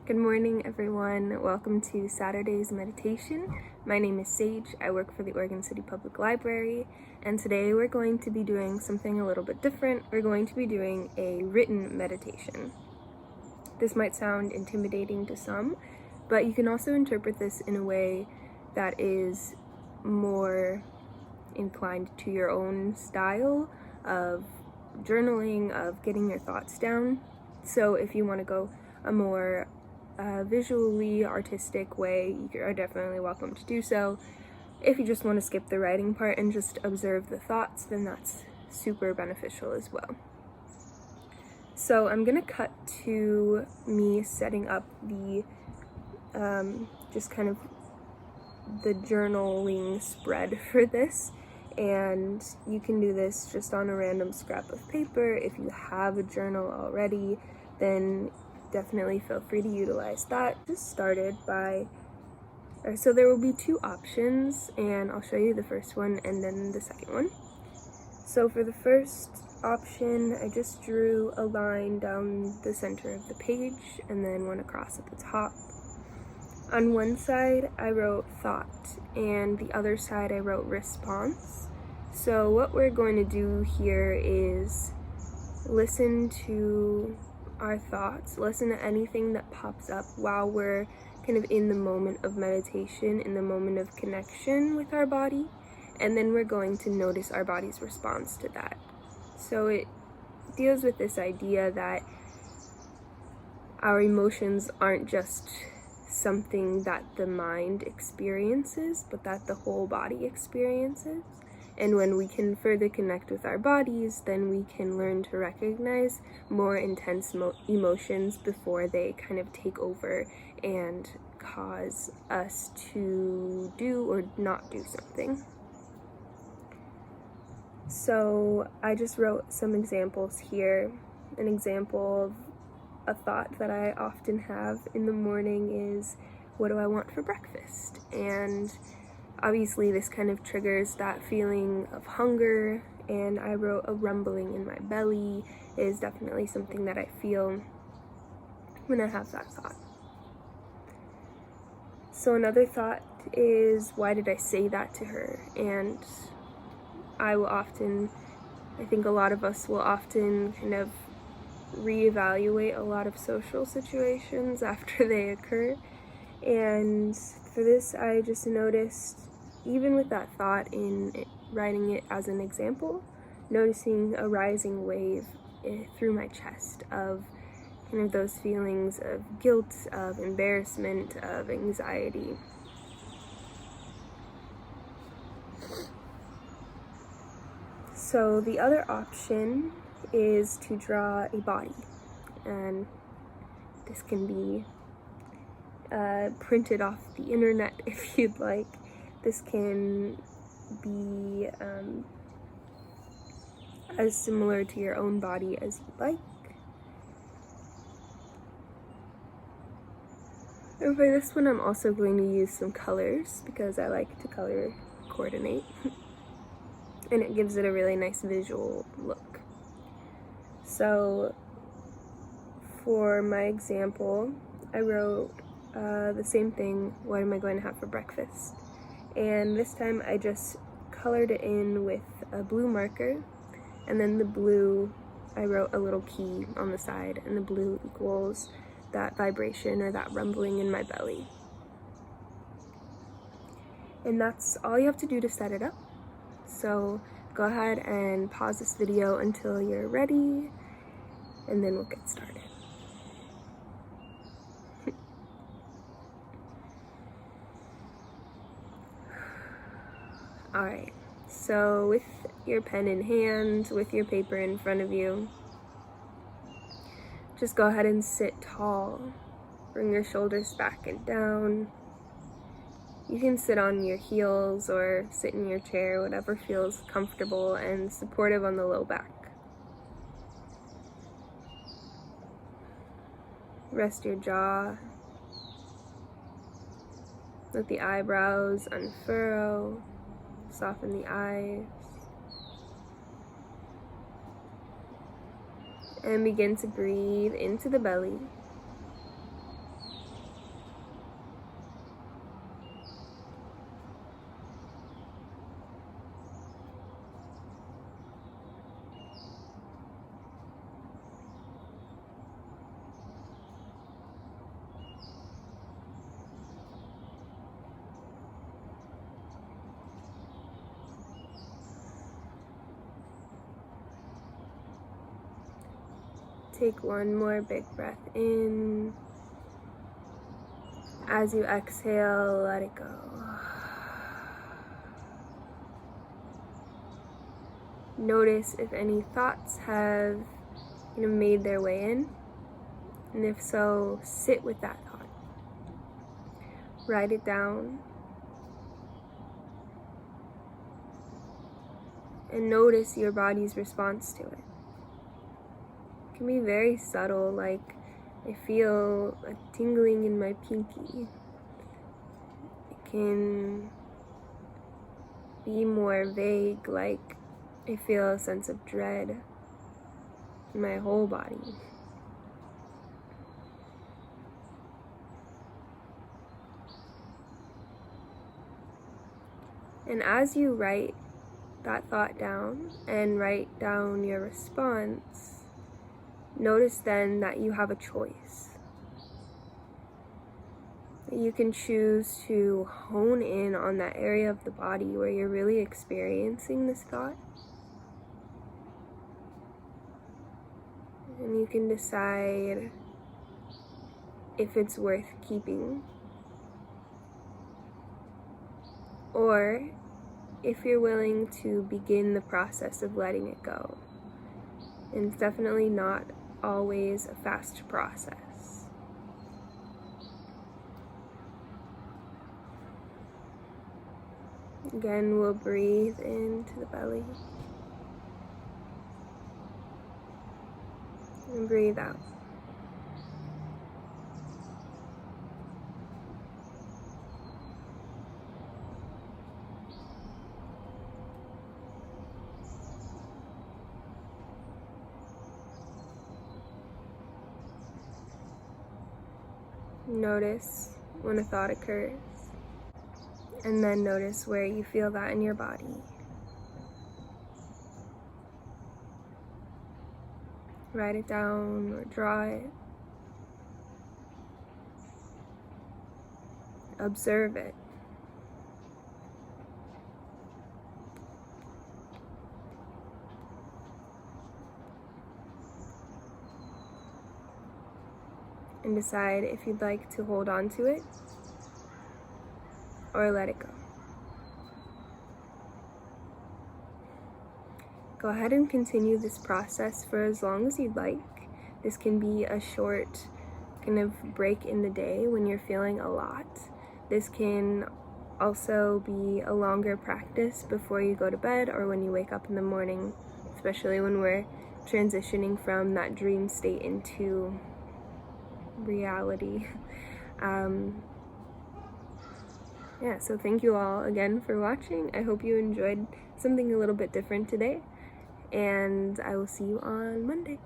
Good morning, everyone. Welcome to Saturday's meditation. My name is Sage. I work for the Oregon City Public Library, and today we're going to be doing something a little bit different. We're going to be doing a written meditation. This might sound intimidating to some, but you can also interpret this in a way that is more inclined to your own style of journaling, of getting your thoughts down. So if you want to go a more visually artistic way, you are definitely welcome to do so. If you just want to skip the writing part and just observe the thoughts, then that's super beneficial as well. So I'm gonna cut to me setting up the just kind of the journaling spread for this, and you can do this just on a random scrap of paper. If you have a journal already, then definitely feel free to utilize that. Just started by, so there will be two options, and I'll show you the first one and then the second one. So for the first option, I just drew a line down the center of the page and then one across at the top. On one side, I wrote thought, and the other side I wrote response. So what we're going to do here is listen to our thoughts, listen to anything that pops up while we're kind of in the moment of meditation, in the moment of connection with our body, and then we're going to notice our body's response to that. So it deals with this idea that our emotions aren't just something that the mind experiences, but that the whole body experiences. And when we can further connect with our bodies, then we can learn to recognize more intense emotions before they kind of take over and cause us to do or not do something. So I just wrote some examples here. An example of a thought that I often have in the morning is, what do I want for breakfast? And obviously this kind of triggers that feeling of hunger, and I wrote a rumbling in my belly is definitely something that I feel when I have that thought. So another thought is, why did I say that to her? And I think a lot of us will often kind of reevaluate a lot of social situations after they occur. And for this, I just noticed, even with that thought, in writing it as an example, noticing a rising wave through my chest of kind of those feelings of guilt, of embarrassment, of anxiety. So the other option is to draw a body, and this can be printed off the internet if you'd like. This can be as similar to your own body as you'd like. And for this one, I'm also going to use some colors because I like to color coordinate and it gives it a really nice visual look. So for my example, I wrote the same thing, what am I going to have for breakfast? And this time I just colored it in with a blue marker, and then the blue, I wrote a little key on the side, and the blue equals that vibration or that rumbling in my belly. And that's all you have to do to set it up. So go ahead and pause this video until you're ready, and then we'll get started. Alright, so with your pen in hand, with your paper in front of you, just go ahead and sit tall. Bring your shoulders back and down. You can sit on your heels or sit in your chair, whatever feels comfortable and supportive on the low back. Rest your jaw. Let the eyebrows unfurrow. Soften the eyes. And begin to breathe into the belly. Take one more big breath in. As you exhale, let it go. Notice if any thoughts have made their way in, and if so, sit with that thought. Write it down, and notice your body's response to it. It can be very subtle, like I feel a tingling in my pinky. It can be more vague, like I feel a sense of dread in my whole body. And as you write that thought down and write down your response, notice then that you have a choice. You can choose to hone in on that area of the body where you're really experiencing this thought. And you can decide if it's worth keeping, or if you're willing to begin the process of letting it go. And it's definitely not always a fast process. Again, we'll breathe into the belly and breathe out. Notice when a thought occurs, and then notice where you feel that in your body. Write it down or draw it. Observe it. And decide if you'd like to hold on to it or let it go. Go ahead and continue this process for as long as you'd like. This can be a short kind of break in the day when you're feeling a lot. This can also be a longer practice before you go to bed or when you wake up in the morning, especially when we're transitioning from that dream state into reality. So thank you all again for watching. I hope you enjoyed something a little bit different today, and I will see you on Monday.